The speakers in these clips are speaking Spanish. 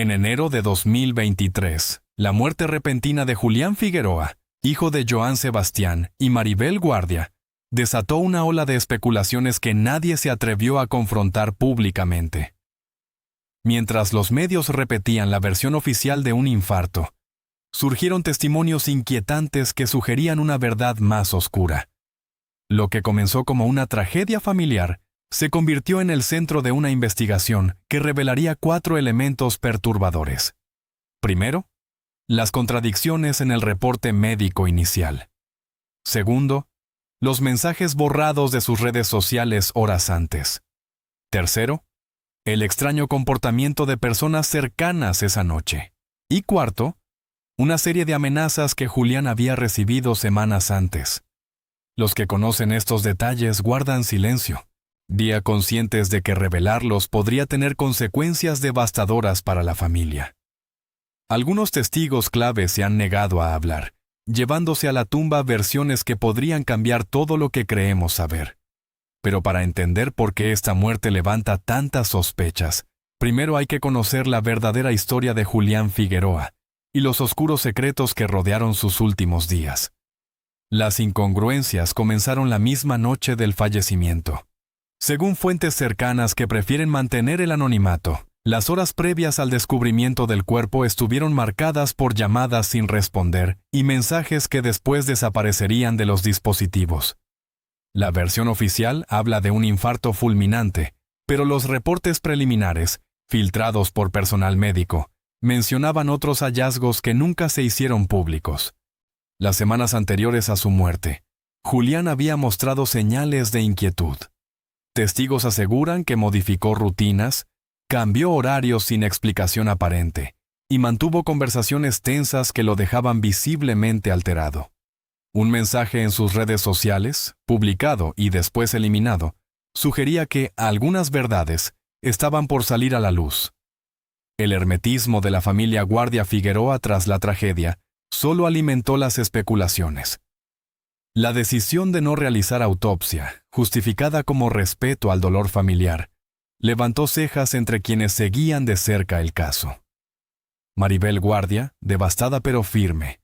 En enero de 2023, la muerte repentina de Julián Figueroa, hijo de Joan Sebastián y Maribel Guardia, desató una ola de especulaciones que nadie se atrevió a confrontar públicamente. Mientras los medios repetían la versión oficial de un infarto, surgieron testimonios inquietantes que sugerían una verdad más oscura. Lo que comenzó como una tragedia familiar se convirtió en el centro de una investigación que revelaría 4 elementos perturbadores. Primero, las contradicciones en el reporte médico inicial. Segundo, los mensajes borrados de sus redes sociales horas antes. Tercero, el extraño comportamiento de personas cercanas esa noche. Y cuarto, una serie de amenazas que Julián había recibido semanas antes. Los que conocen estos detalles guardan silencio, día conscientes de que revelarlos podría tener consecuencias devastadoras para la familia. Algunos testigos clave se han negado a hablar, llevándose a la tumba versiones que podrían cambiar todo lo que creemos saber. Pero para entender por qué esta muerte levanta tantas sospechas, primero hay que conocer la verdadera historia de Julián Figueroa y los oscuros secretos que rodearon sus últimos días. Las incongruencias comenzaron la misma noche del fallecimiento. Según fuentes cercanas que prefieren mantener el anonimato, las horas previas al descubrimiento del cuerpo estuvieron marcadas por llamadas sin responder y mensajes que después desaparecerían de los dispositivos. La versión oficial habla de un infarto fulminante, pero los reportes preliminares, filtrados por personal médico, mencionaban otros hallazgos que nunca se hicieron públicos. Las semanas anteriores a su muerte, Julián había mostrado señales de inquietud. Testigos aseguran que modificó rutinas, cambió horarios sin explicación aparente y mantuvo conversaciones tensas que lo dejaban visiblemente alterado. Un mensaje en sus redes sociales, publicado y después eliminado, sugería que algunas verdades estaban por salir a la luz. El hermetismo de la familia Guardia Figueroa tras la tragedia solo alimentó las especulaciones. La decisión de no realizar autopsia, justificada como respeto al dolor familiar, levantó cejas entre quienes seguían de cerca el caso. Maribel Guardia, devastada pero firme,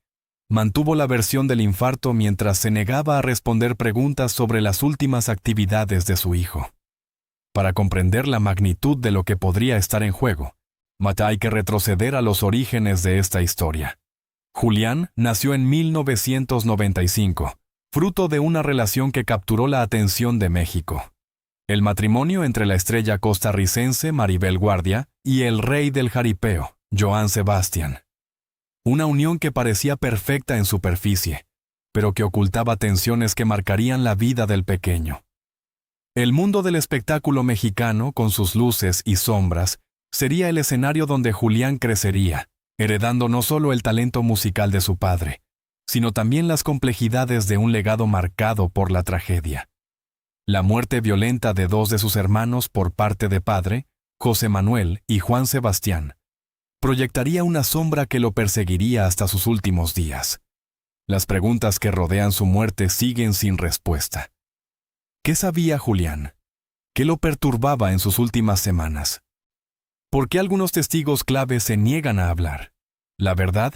mantuvo la versión del infarto mientras se negaba a responder preguntas sobre las últimas actividades de su hijo. Para comprender la magnitud de lo que podría estar en juego, hay que retroceder a los orígenes de esta historia. Julián nació en 1995, fruto de una relación que capturó la atención de México. El matrimonio entre la estrella costarricense Maribel Guardia y el rey del jaripeo, Joan Sebastián. Una unión que parecía perfecta en superficie, pero que ocultaba tensiones que marcarían la vida del pequeño. El mundo del espectáculo mexicano, con sus luces y sombras, sería el escenario donde Julián crecería, heredando no solo el talento musical de su padre, sino también las complejidades de un legado marcado por la tragedia. La muerte violenta de 2 de sus hermanos por parte de padre, José Manuel y Juan Sebastián, proyectaría una sombra que lo perseguiría hasta sus últimos días. Las preguntas que rodean su muerte siguen sin respuesta. ¿Qué sabía Julián? ¿Qué lo perturbaba en sus últimas semanas? ¿Por qué algunos testigos clave se niegan a hablar? La verdad,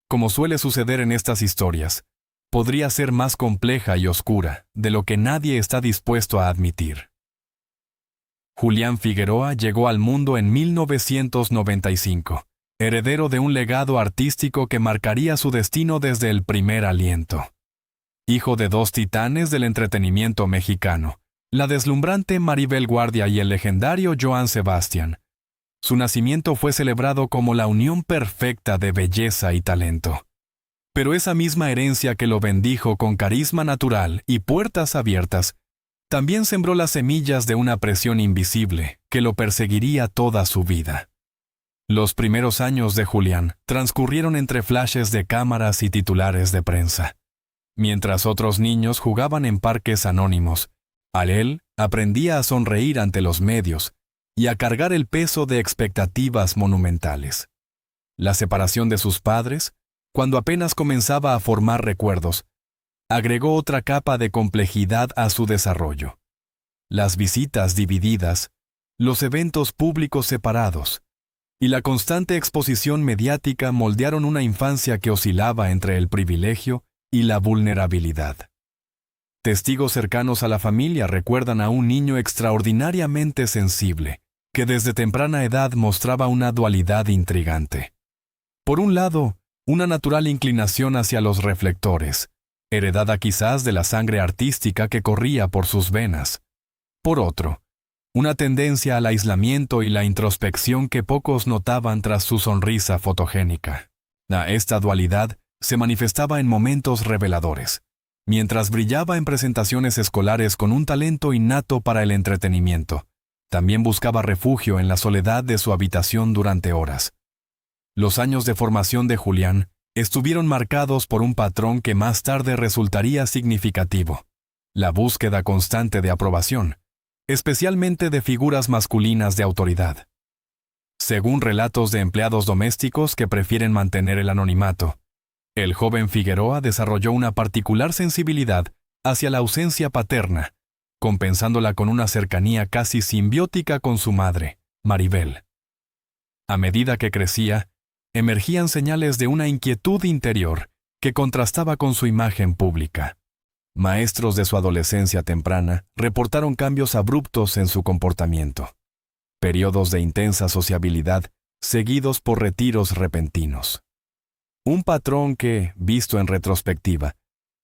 como suele suceder en estas historias, podría ser más compleja y oscura de lo que nadie está dispuesto a admitir. Julián Figueroa llegó al mundo en 1995, heredero de un legado artístico que marcaría su destino desde el primer aliento. Hijo de 2 titanes del entretenimiento mexicano, la deslumbrante Maribel Guardia y el legendario Joan Sebastián, su nacimiento fue celebrado como la unión perfecta de belleza y talento. Pero esa misma herencia que lo bendijo con carisma natural y puertas abiertas, también sembró las semillas de una presión invisible que lo perseguiría toda su vida. Los primeros años de Julián transcurrieron entre flashes de cámaras y titulares de prensa. Mientras otros niños jugaban en parques anónimos, él aprendía a sonreír ante los medios y a cargar el peso de expectativas monumentales. La separación de sus padres, cuando apenas comenzaba a formar recuerdos, agregó otra capa de complejidad a su desarrollo. Las visitas divididas, los eventos públicos separados, y la constante exposición mediática moldearon una infancia que oscilaba entre el privilegio y la vulnerabilidad. Testigos cercanos a la familia recuerdan a un niño extraordinariamente sensible, que desde temprana edad mostraba una dualidad intrigante. Por un lado, una natural inclinación hacia los reflectores, heredada quizás de la sangre artística que corría por sus venas. Por otro, una tendencia al aislamiento y la introspección que pocos notaban tras su sonrisa fotogénica. Esta dualidad se manifestaba en momentos reveladores. Mientras brillaba en presentaciones escolares con un talento innato para el entretenimiento, también buscaba refugio en la soledad de su habitación durante horas. Los años de formación de Julián estuvieron marcados por un patrón que más tarde resultaría significativo: la búsqueda constante de aprobación, especialmente de figuras masculinas de autoridad. Según relatos de empleados domésticos que prefieren mantener el anonimato, el joven Figueroa desarrolló una particular sensibilidad hacia la ausencia paterna, compensándola con una cercanía casi simbiótica con su madre, Maribel. A medida que crecía, emergían señales de una inquietud interior que contrastaba con su imagen pública. Maestros de su adolescencia temprana reportaron cambios abruptos en su comportamiento. Periodos de intensa sociabilidad, seguidos por retiros repentinos. Un patrón que, visto en retrospectiva,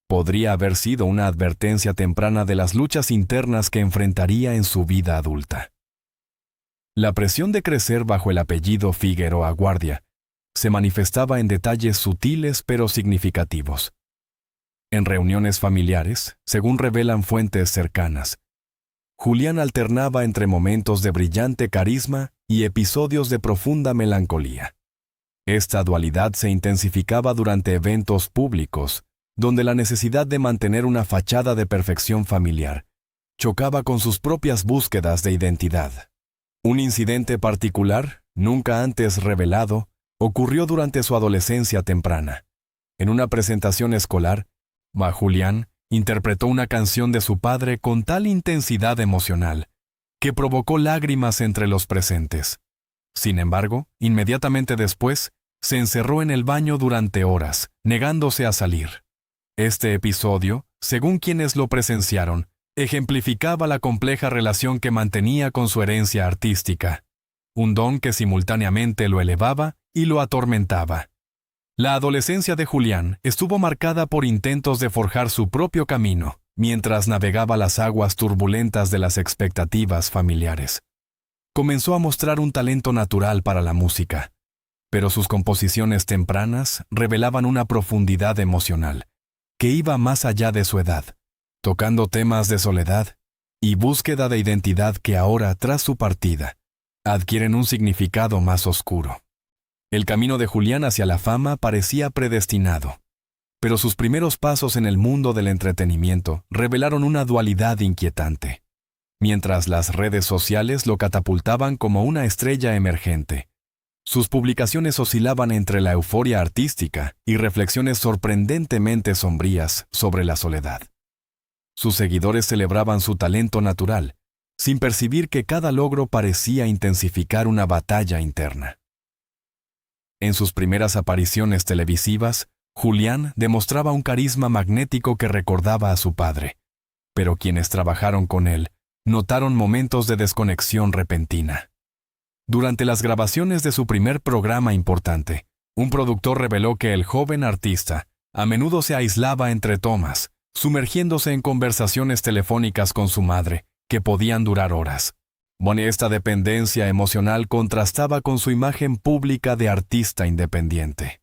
podría haber sido una advertencia temprana de las luchas internas que enfrentaría en su vida adulta. La presión de crecer bajo el apellido Figueroa Guardia se manifestaba en detalles sutiles pero significativos. En reuniones familiares, según revelan fuentes cercanas, Julián alternaba entre momentos de brillante carisma y episodios de profunda melancolía. Esta dualidad se intensificaba durante eventos públicos, donde la necesidad de mantener una fachada de perfección familiar chocaba con sus propias búsquedas de identidad. Un incidente particular, nunca antes revelado, ocurrió durante su adolescencia temprana. En una presentación escolar, Julián interpretó una canción de su padre con tal intensidad emocional que provocó lágrimas entre los presentes. Sin embargo, inmediatamente después, se encerró en el baño durante horas, negándose a salir. Este episodio, según quienes lo presenciaron, ejemplificaba la compleja relación que mantenía con su herencia artística, un don que simultáneamente lo elevaba y lo atormentaba. La adolescencia de Julián estuvo marcada por intentos de forjar su propio camino, mientras navegaba las aguas turbulentas de las expectativas familiares. Comenzó a mostrar un talento natural para la música, pero sus composiciones tempranas revelaban una profundidad emocional que iba más allá de su edad, tocando temas de soledad y búsqueda de identidad que ahora, tras su partida, adquieren un significado más oscuro. El camino de Julián hacia la fama parecía predestinado, pero sus primeros pasos en el mundo del entretenimiento revelaron una dualidad inquietante. Mientras las redes sociales lo catapultaban como una estrella emergente, sus publicaciones oscilaban entre la euforia artística y reflexiones sorprendentemente sombrías sobre la soledad. Sus seguidores celebraban su talento natural, sin percibir que cada logro parecía intensificar una batalla interna. En sus primeras apariciones televisivas, Julián demostraba un carisma magnético que recordaba a su padre, pero quienes trabajaron con él notaron momentos de desconexión repentina. Durante las grabaciones de su primer programa importante, un productor reveló que el joven artista a menudo se aislaba entre tomas, sumergiéndose en conversaciones telefónicas con su madre, que podían durar horas. Esta dependencia emocional contrastaba con su imagen pública de artista independiente.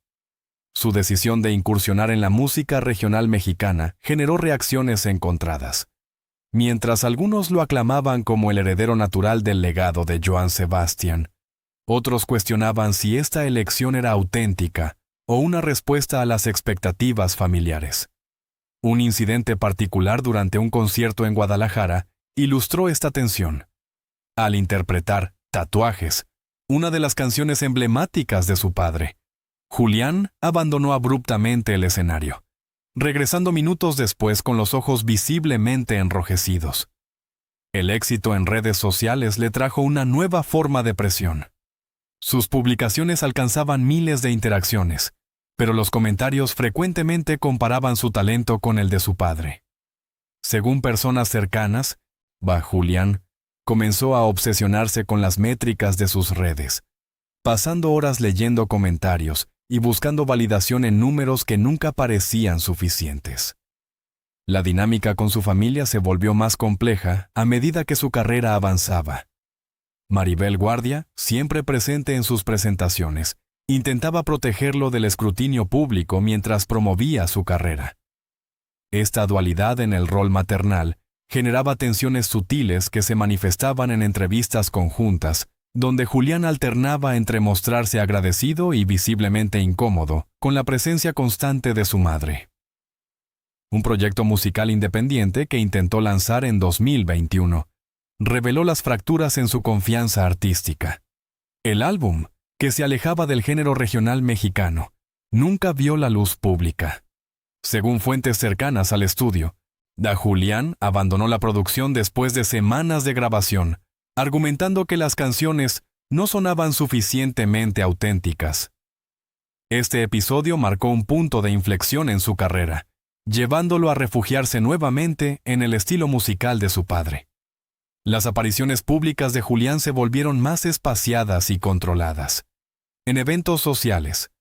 Su decisión de incursionar en la música regional mexicana generó reacciones encontradas. Mientras algunos lo aclamaban como el heredero natural del legado de Johann Sebastian, otros cuestionaban si esta elección era auténtica o una respuesta a las expectativas familiares. Un incidente particular durante un concierto en Guadalajara ilustró esta tensión. Al interpretar Tatuajes, una de las canciones emblemáticas de su padre, Julián abandonó abruptamente el escenario, regresando minutos después con los ojos visiblemente enrojecidos. El éxito en redes sociales le trajo una nueva forma de presión. Sus publicaciones alcanzaban miles de interacciones, pero los comentarios frecuentemente comparaban su talento con el de su padre. Según personas cercanas, Julián comenzó a obsesionarse con las métricas de sus redes, pasando horas leyendo comentarios y buscando validación en números que nunca parecían suficientes. La dinámica con su familia se volvió más compleja a medida que su carrera avanzaba. Maribel Guardia, siempre presente en sus presentaciones, intentaba protegerlo del escrutinio público mientras promovía su carrera. Esta dualidad en el rol maternal generaba tensiones sutiles que se manifestaban en entrevistas conjuntas, donde Julián alternaba entre mostrarse agradecido y visiblemente incómodo con la presencia constante de su madre. Un proyecto musical independiente que intentó lanzar en 2021 reveló las fracturas en su confianza artística. El álbum, que se alejaba del género regional mexicano, nunca vio la luz pública. Según fuentes cercanas al estudio, Julián abandonó la producción después de semanas de grabación, argumentando que las canciones no sonaban suficientemente auténticas. Este episodio marcó un punto de inflexión en su carrera, llevándolo a refugiarse nuevamente en el estilo musical de su padre. Las apariciones públicas de Julián se volvieron más espaciadas y controladas. En eventos sociales,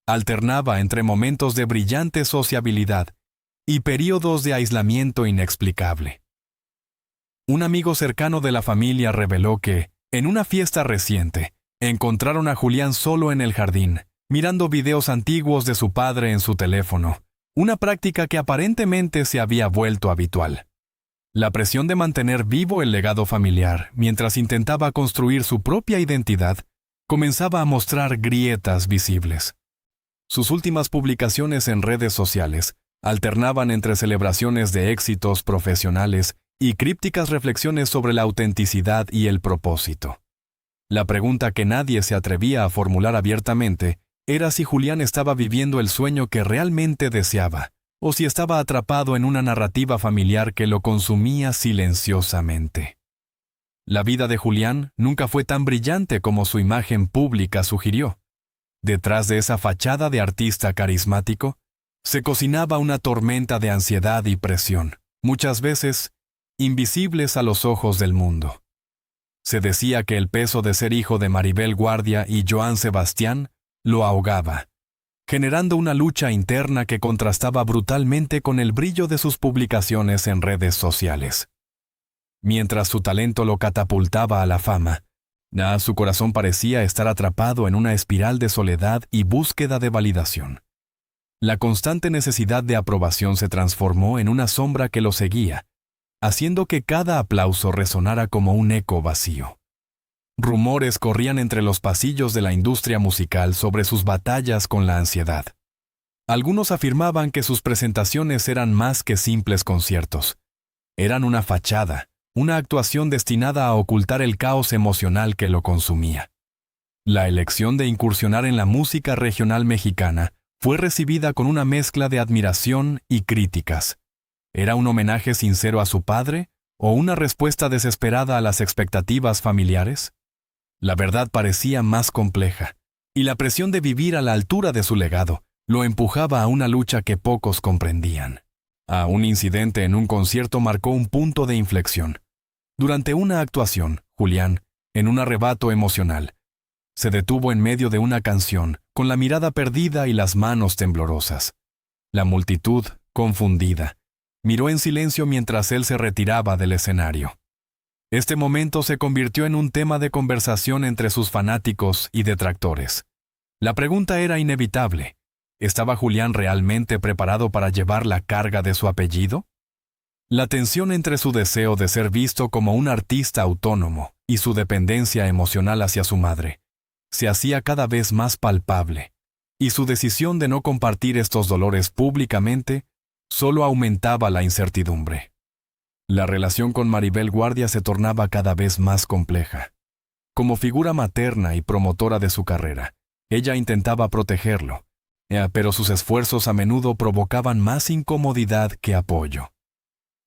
alternaba entre momentos de brillante sociabilidad y períodos de aislamiento inexplicable. Un amigo cercano de la familia reveló que, en una fiesta reciente, encontraron a Julián solo en el jardín, mirando videos antiguos de su padre en su teléfono, una práctica que aparentemente se había vuelto habitual. La presión de mantener vivo el legado familiar mientras intentaba construir su propia identidad comenzaba a mostrar grietas visibles. Sus últimas publicaciones en redes sociales alternaban entre celebraciones de éxitos profesionales y crípticas reflexiones sobre la autenticidad y el propósito. La pregunta que nadie se atrevía a formular abiertamente era si Julián estaba viviendo el sueño que realmente deseaba, o si estaba atrapado en una narrativa familiar que lo consumía silenciosamente. La vida de Julián nunca fue tan brillante como su imagen pública sugirió. Detrás de esa fachada de artista carismático, se cocinaba una tormenta de ansiedad y presión, muchas veces invisibles a los ojos del mundo. Se decía que el peso de ser hijo de Maribel Guardia y Joan Sebastián lo ahogaba, generando una lucha interna que contrastaba brutalmente con el brillo de sus publicaciones en redes sociales. Mientras su talento lo catapultaba a la fama, su corazón parecía estar atrapado en una espiral de soledad y búsqueda de validación. La constante necesidad de aprobación se transformó en una sombra que lo seguía, haciendo que cada aplauso resonara como un eco vacío. Rumores corrían entre los pasillos de la industria musical sobre sus batallas con la ansiedad. Algunos afirmaban que sus presentaciones eran más que simples conciertos. Eran una fachada, una actuación destinada a ocultar el caos emocional que lo consumía. La elección de incursionar en la música regional mexicana fue recibida con una mezcla de admiración y críticas. ¿Era un homenaje sincero a su padre o una respuesta desesperada a las expectativas familiares? La verdad parecía más compleja, y la presión de vivir a la altura de su legado lo empujaba a una lucha que pocos comprendían. Un incidente en un concierto marcó un punto de inflexión. Durante una actuación, Julián, en un arrebato emocional, se detuvo en medio de una canción, con la mirada perdida y las manos temblorosas. La multitud, confundida, miró en silencio mientras él se retiraba del escenario. Este momento se convirtió en un tema de conversación entre sus fanáticos y detractores. La pregunta era inevitable. ¿Estaba Julián realmente preparado para llevar la carga de su apellido? La tensión entre su deseo de ser visto como un artista autónomo y su dependencia emocional hacia su madre se hacía cada vez más palpable, y su decisión de no compartir estos dolores públicamente solo aumentaba la incertidumbre. La relación con Maribel Guardia se tornaba cada vez más compleja. Como figura materna y promotora de su carrera, ella intentaba protegerlo, pero sus esfuerzos a menudo provocaban más incomodidad que apoyo.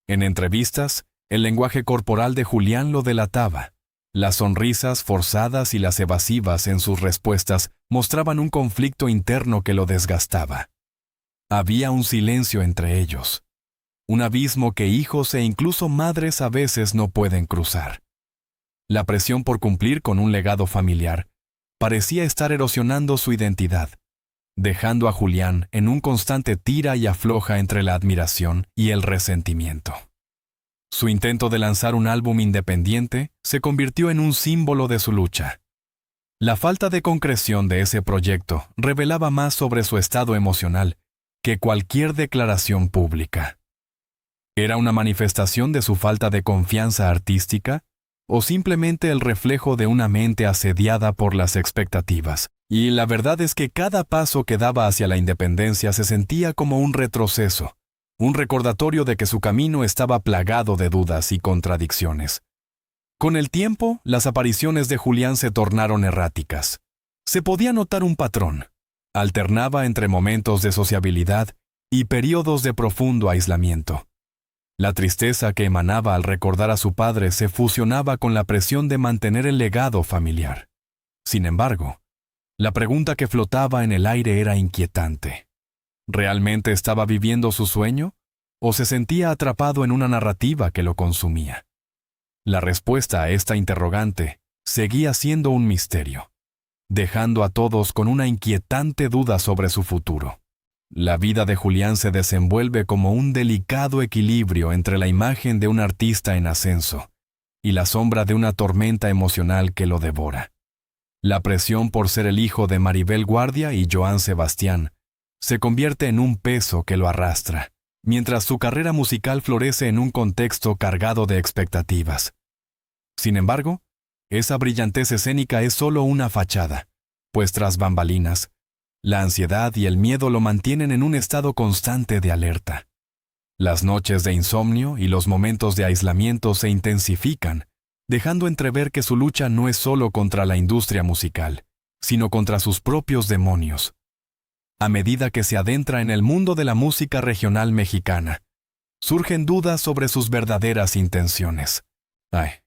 En entrevistas, el lenguaje corporal de Julián lo delataba. Las sonrisas forzadas y las evasivas en sus respuestas mostraban un conflicto interno que lo desgastaba. Había un silencio entre ellos, un abismo que hijos e incluso madres a veces no pueden cruzar. La presión por cumplir con un legado familiar parecía estar erosionando su identidad, dejando a Julián en un constante tira y afloja entre la admiración y el resentimiento. Su intento de lanzar un álbum independiente se convirtió en un símbolo de su lucha. La falta de concreción de ese proyecto revelaba más sobre su estado emocional que cualquier declaración pública. ¿Era una manifestación de su falta de confianza artística o simplemente el reflejo de una mente asediada por las expectativas? Y la verdad es que cada paso que daba hacia la independencia se sentía como un retroceso, un recordatorio de que su camino estaba plagado de dudas y contradicciones. Con el tiempo, las apariciones de Julián se tornaron erráticas. Se podía notar un patrón. Alternaba entre momentos de sociabilidad y periodos de profundo aislamiento. La tristeza que emanaba al recordar a su padre se fusionaba con la presión de mantener el legado familiar. Sin embargo, la pregunta que flotaba en el aire era inquietante. ¿Realmente estaba viviendo su sueño o se sentía atrapado en una narrativa que lo consumía? La respuesta a esta interrogante seguía siendo un misterio, dejando a todos con una inquietante duda sobre su futuro. La vida de Julián se desenvuelve como un delicado equilibrio entre la imagen de un artista en ascenso y la sombra de una tormenta emocional que lo devora. La presión por ser el hijo de Maribel Guardia y Joan Sebastián se convierte en un peso que lo arrastra, mientras su carrera musical florece en un contexto cargado de expectativas. Sin embargo, esa brillantez escénica es solo una fachada, pues tras bambalinas, la ansiedad y el miedo lo mantienen en un estado constante de alerta. Las noches de insomnio y los momentos de aislamiento se intensifican, dejando entrever que su lucha no es solo contra la industria musical, sino contra sus propios demonios. A medida que se adentra en el mundo de la música regional mexicana, surgen dudas sobre sus verdaderas intenciones.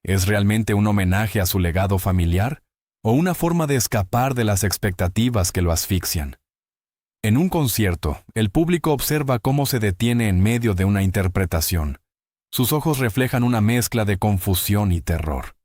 ¿Es realmente un homenaje a su legado familiar o una forma de escapar de las expectativas que lo asfixian? En un concierto, el público observa cómo se detiene en medio de una interpretación. Sus ojos reflejan una mezcla de confusión y terror.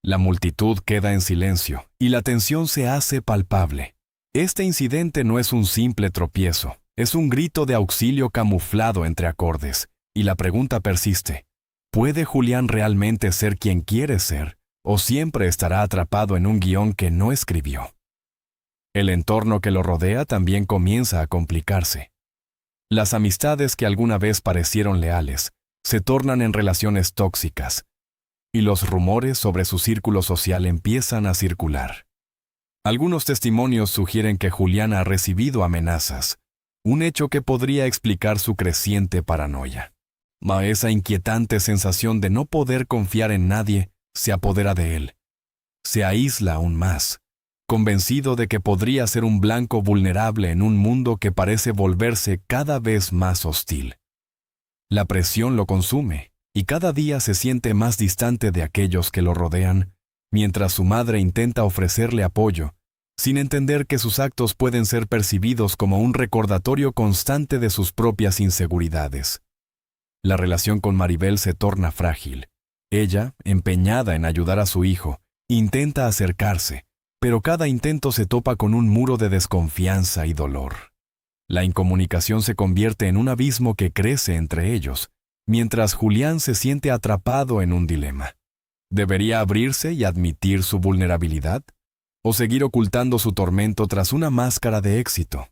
La multitud queda en silencio y la tensión se hace palpable. Este incidente no es un simple tropiezo, es un grito de auxilio camuflado entre acordes, y la pregunta persiste: ¿puede Julián realmente ser quien quiere ser, o siempre estará atrapado en un guión que no escribió? El entorno que lo rodea también comienza a complicarse. Las amistades que alguna vez parecieron leales se tornan en relaciones tóxicas, y los rumores sobre su círculo social empiezan a circular. Algunos testimonios sugieren que Julián ha recibido amenazas, un hecho que podría explicar su creciente paranoia. Esa inquietante sensación de no poder confiar en nadie se apodera de él. Se aísla aún más, convencido de que podría ser un blanco vulnerable en un mundo que parece volverse cada vez más hostil. La presión lo consume, y cada día se siente más distante de aquellos que lo rodean, mientras su madre intenta ofrecerle apoyo, sin entender que sus actos pueden ser percibidos como un recordatorio constante de sus propias inseguridades. La relación con Maribel se torna frágil. Ella, empeñada en ayudar a su hijo, intenta acercarse, pero cada intento se topa con un muro de desconfianza y dolor. La incomunicación se convierte en un abismo que crece entre ellos, mientras Julián se siente atrapado en un dilema. ¿Debería abrirse y admitir su vulnerabilidad? ¿O seguir ocultando su tormento tras una máscara de éxito?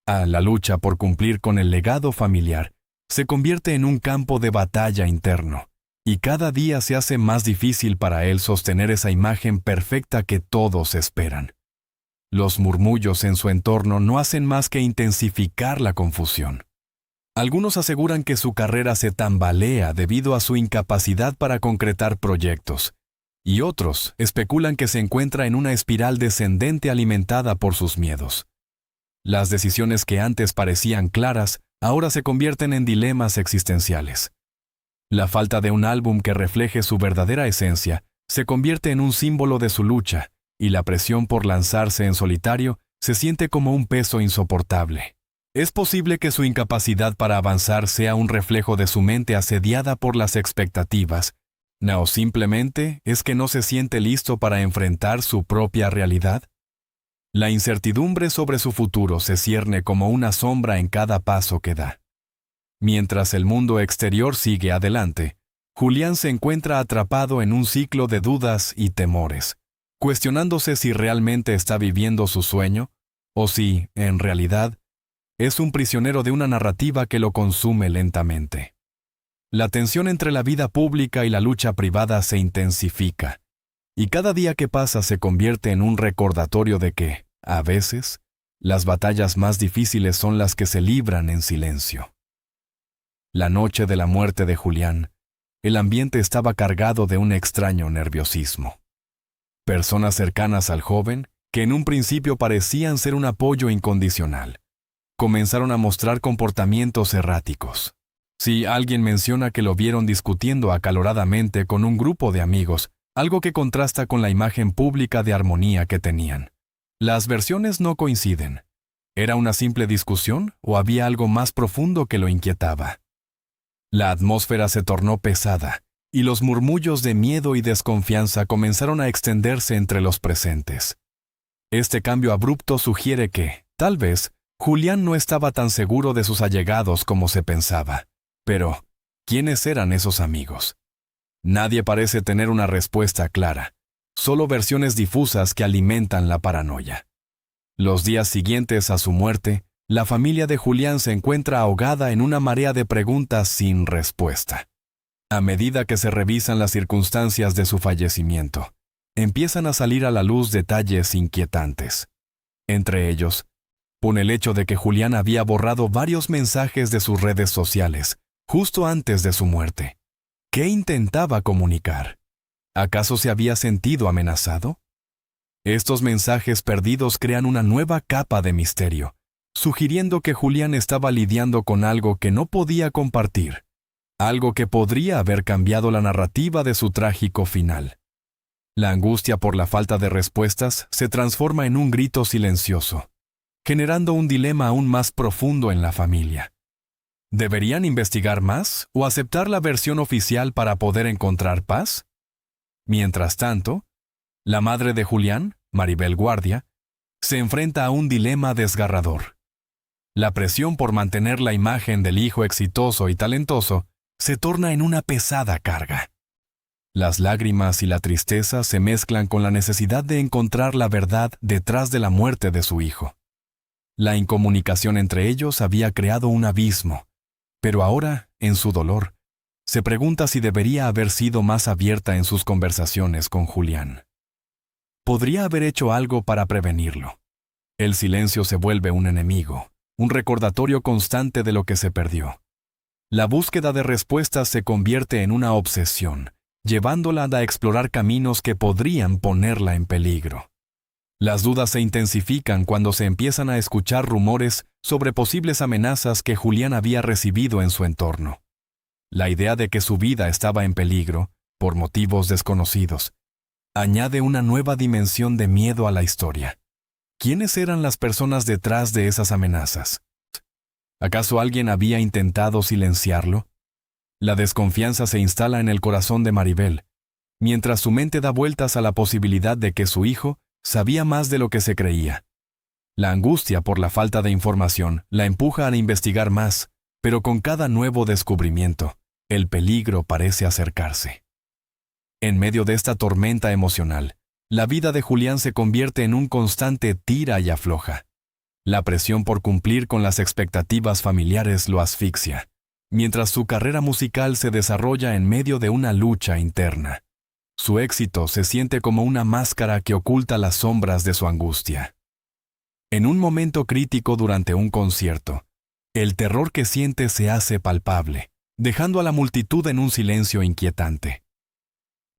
La lucha por cumplir con el legado familiar se convierte en un campo de batalla interno, y cada día se hace más difícil para él sostener esa imagen perfecta que todos esperan. Los murmullos en su entorno no hacen más que intensificar la confusión. Algunos aseguran que su carrera se tambalea debido a su incapacidad para concretar proyectos, y otros especulan que se encuentra en una espiral descendente alimentada por sus miedos. Las decisiones que antes parecían claras ahora se convierten en dilemas existenciales. La falta de un álbum que refleje su verdadera esencia se convierte en un símbolo de su lucha, y la presión por lanzarse en solitario se siente como un peso insoportable. Es posible que su incapacidad para avanzar sea un reflejo de su mente asediada por las expectativas, o simplemente es que no se siente listo para enfrentar su propia realidad. La incertidumbre sobre su futuro se cierne como una sombra en cada paso que da. Mientras el mundo exterior sigue adelante, Julián se encuentra atrapado en un ciclo de dudas y temores, cuestionándose si realmente está viviendo su sueño o si, en realidad, es un prisionero de una narrativa que lo consume lentamente. La tensión entre la vida pública y la lucha privada se intensifica, y cada día que pasa se convierte en un recordatorio de que, a veces, las batallas más difíciles son las que se libran en silencio. La noche de la muerte de Julián, el ambiente estaba cargado de un extraño nerviosismo. Personas cercanas al joven, que en un principio parecían ser un apoyo incondicional, comenzaron a mostrar comportamientos erráticos. Si alguien menciona que lo vieron discutiendo acaloradamente con un grupo de amigos, algo que contrasta con la imagen pública de armonía que tenían. Las versiones no coinciden. ¿Era una simple discusión o había algo más profundo que lo inquietaba? La atmósfera se tornó pesada, y los murmullos de miedo y desconfianza comenzaron a extenderse entre los presentes. Este cambio abrupto sugiere que, tal vez, Julián no estaba tan seguro de sus allegados como se pensaba. Pero, ¿quiénes eran esos amigos? Nadie parece tener una respuesta clara, solo versiones difusas que alimentan la paranoia. Los días siguientes a su muerte, la familia de Julián se encuentra ahogada en una marea de preguntas sin respuesta. A medida que se revisan las circunstancias de su fallecimiento, empiezan a salir a la luz detalles inquietantes. Entre ellos, pone el hecho de que Julián había borrado varios mensajes de sus redes sociales, justo antes de su muerte. ¿Qué intentaba comunicar? ¿Acaso se había sentido amenazado? Estos mensajes perdidos crean una nueva capa de misterio, sugiriendo que Julián estaba lidiando con algo que no podía compartir, algo que podría haber cambiado la narrativa de su trágico final. La angustia por la falta de respuestas se transforma en un grito silencioso, generando un dilema aún más profundo en la familia. ¿Deberían investigar más o aceptar la versión oficial para poder encontrar paz? Mientras tanto, la madre de Julián, Maribel Guardia, se enfrenta a un dilema desgarrador. La presión por mantener la imagen del hijo exitoso y talentoso se torna en una pesada carga. Las lágrimas y la tristeza se mezclan con la necesidad de encontrar la verdad detrás de la muerte de su hijo. La incomunicación entre ellos había creado un abismo, pero ahora, en su dolor, se pregunta si debería haber sido más abierta en sus conversaciones con Julián. Podría haber hecho algo para prevenirlo. El silencio se vuelve un enemigo, un recordatorio constante de lo que se perdió. La búsqueda de respuestas se convierte en una obsesión, llevándola a explorar caminos que podrían ponerla en peligro. Las dudas se intensifican cuando se empiezan a escuchar rumores sobre posibles amenazas que Julián había recibido en su entorno. La idea de que su vida estaba en peligro, por motivos desconocidos, añade una nueva dimensión de miedo a la historia. ¿Quiénes eran las personas detrás de esas amenazas? ¿Acaso alguien había intentado silenciarlo? La desconfianza se instala en el corazón de Maribel, mientras su mente da vueltas a la posibilidad de que su hijo sabía más de lo que se creía. La angustia por la falta de información la empuja a investigar más, pero con cada nuevo descubrimiento, el peligro parece acercarse. En medio de esta tormenta emocional, la vida de Julián se convierte en un constante tira y afloja. La presión por cumplir con las expectativas familiares lo asfixia, mientras su carrera musical se desarrolla en medio de una lucha interna. Su éxito se siente como una máscara que oculta las sombras de su angustia. En un momento crítico durante un concierto, el terror que siente se hace palpable, dejando a la multitud en un silencio inquietante.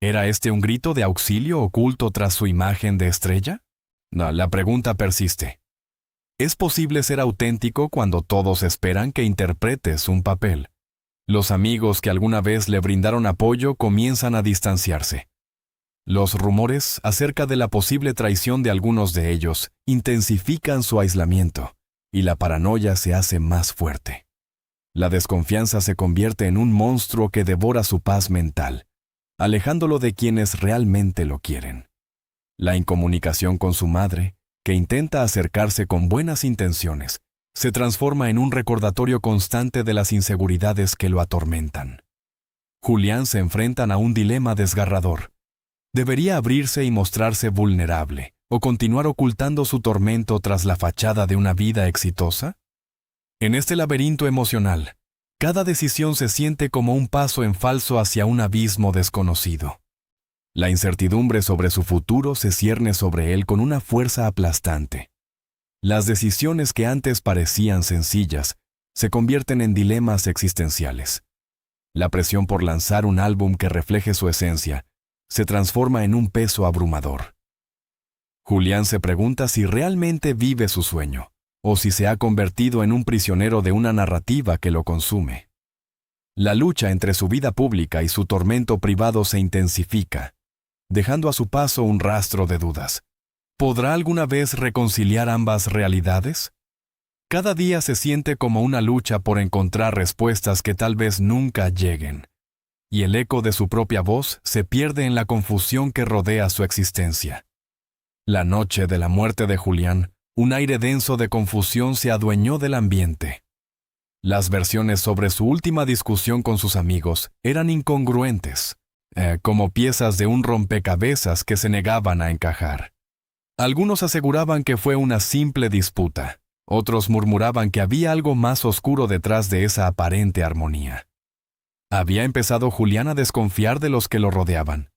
¿Era este un grito de auxilio oculto tras su imagen de estrella? No, la pregunta persiste. ¿Es posible ser auténtico cuando todos esperan que interpretes un papel? Los amigos que alguna vez le brindaron apoyo comienzan a distanciarse. Los rumores acerca de la posible traición de algunos de ellos intensifican su aislamiento, y la paranoia se hace más fuerte. La desconfianza se convierte en un monstruo que devora su paz mental, alejándolo de quienes realmente lo quieren. La incomunicación con su madre, que intenta acercarse con buenas intenciones, se transforma en un recordatorio constante de las inseguridades que lo atormentan. Julián se enfrenta a un dilema desgarrador. ¿Debería abrirse y mostrarse vulnerable, o continuar ocultando su tormento tras la fachada de una vida exitosa? En este laberinto emocional, cada decisión se siente como un paso en falso hacia un abismo desconocido. La incertidumbre sobre su futuro se cierne sobre él con una fuerza aplastante. Las decisiones que antes parecían sencillas se convierten en dilemas existenciales. La presión por lanzar un álbum que refleje su esencia se transforma en un peso abrumador. Julián se pregunta si realmente vive su sueño, o si se ha convertido en un prisionero de una narrativa que lo consume. La lucha entre su vida pública y su tormento privado se intensifica, dejando a su paso un rastro de dudas. ¿Podrá alguna vez reconciliar ambas realidades? Cada día se siente como una lucha por encontrar respuestas que tal vez nunca lleguen, y el eco de su propia voz se pierde en la confusión que rodea su existencia. La noche de la muerte de Julián, un aire denso de confusión se adueñó del ambiente. Las versiones sobre su última discusión con sus amigos eran incongruentes, como piezas de un rompecabezas que se negaban a encajar. Algunos aseguraban que fue una simple disputa, otros murmuraban que había algo más oscuro detrás de esa aparente armonía. Había empezado Julián a desconfiar de los que lo rodeaban.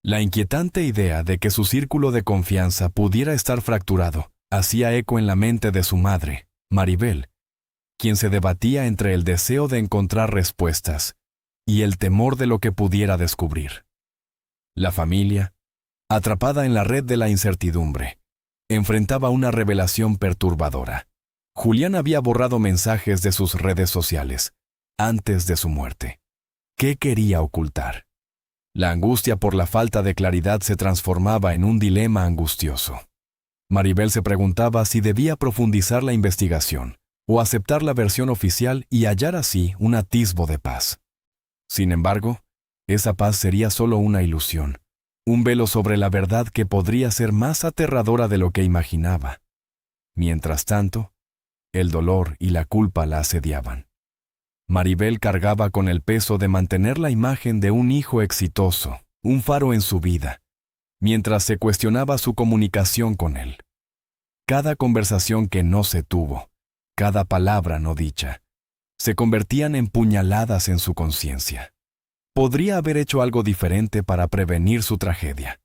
La inquietante idea de que su círculo de confianza pudiera estar fracturado hacía eco en la mente de su madre, Maribel, quien se debatía entre el deseo de encontrar respuestas y el temor de lo que pudiera descubrir. La familia, atrapada en la red de la incertidumbre, enfrentaba una revelación perturbadora. Julián había borrado mensajes de sus redes sociales antes de su muerte. ¿Qué quería ocultar? La angustia por la falta de claridad se transformaba en un dilema angustioso. Maribel se preguntaba si debía profundizar la investigación o aceptar la versión oficial y hallar así un atisbo de paz. Sin embargo, esa paz sería solo una ilusión, un velo sobre la verdad que podría ser más aterradora de lo que imaginaba. Mientras tanto, el dolor y la culpa la asediaban. Maribel cargaba con el peso de mantener la imagen de un hijo exitoso, un faro en su vida, mientras se cuestionaba su comunicación con él. Cada conversación que no se tuvo, cada palabra no dicha, se convertían en puñaladas en su conciencia. Podría haber hecho algo diferente para prevenir su tragedia.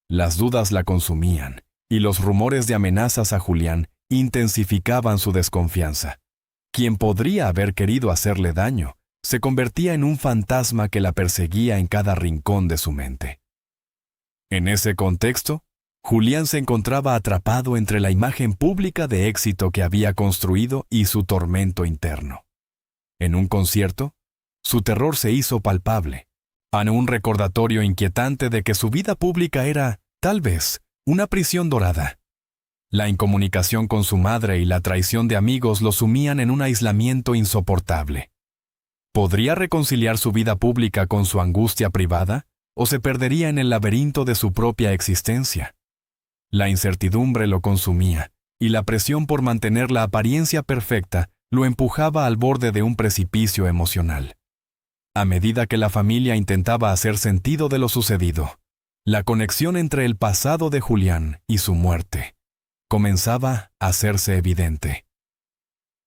Las dudas la consumían, y los rumores de amenazas a Julián intensificaban su desconfianza. Quien podría haber querido hacerle daño se convertía en un fantasma que la perseguía en cada rincón de su mente. En ese contexto, Julián se encontraba atrapado entre la imagen pública de éxito que había construido y su tormento interno. En un concierto, su terror se hizo palpable, un recordatorio inquietante de que su vida pública era, tal vez, una prisión dorada. La incomunicación con su madre y la traición de amigos lo sumían en un aislamiento insoportable. ¿Podría reconciliar su vida pública con su angustia privada, o se perdería en el laberinto de su propia existencia? La incertidumbre lo consumía, y la presión por mantener la apariencia perfecta lo empujaba al borde de un precipicio emocional. A medida que la familia intentaba hacer sentido de lo sucedido, la conexión entre el pasado de Julián y su muerte comenzaba a hacerse evidente.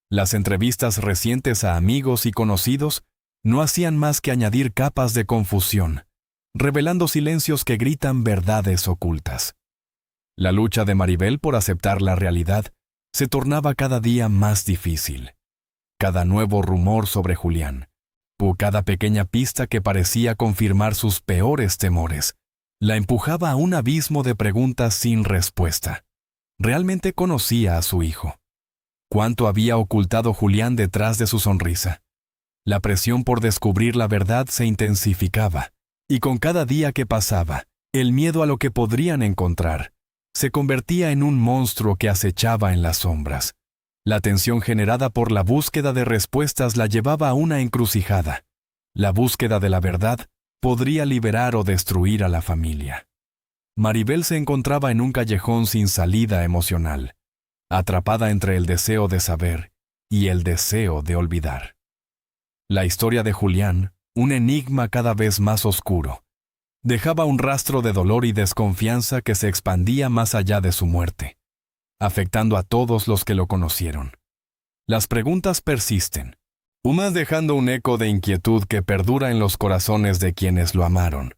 Las entrevistas recientes a amigos y conocidos no hacían más que añadir capas de confusión, revelando silencios que gritan verdades ocultas. La lucha de Maribel por aceptar la realidad se tornaba cada día más difícil. Cada nuevo rumor sobre Julián, o cada pequeña pista que parecía confirmar sus peores temores, la empujaba a un abismo de preguntas sin respuesta. ¿Realmente conocía a su hijo? ¿Cuánto había ocultado Julián detrás de su sonrisa? La presión por descubrir la verdad se intensificaba, y con cada día que pasaba, El miedo a lo que podrían encontrar se convertía en un monstruo que acechaba en las sombras. La tensión generada por la búsqueda de respuestas la llevaba a una encrucijada. La búsqueda de la verdad podría liberar o destruir a la familia. Maribel se encontraba en un callejón sin salida emocional, atrapada entre el deseo de saber y el deseo de olvidar. La historia de Julián, un enigma cada vez más oscuro, dejaba un rastro de dolor y desconfianza que se expandía más allá de su muerte, afectando a todos los que lo conocieron. Las preguntas persisten, unas dejando un eco de inquietud que perdura en los corazones de quienes lo amaron,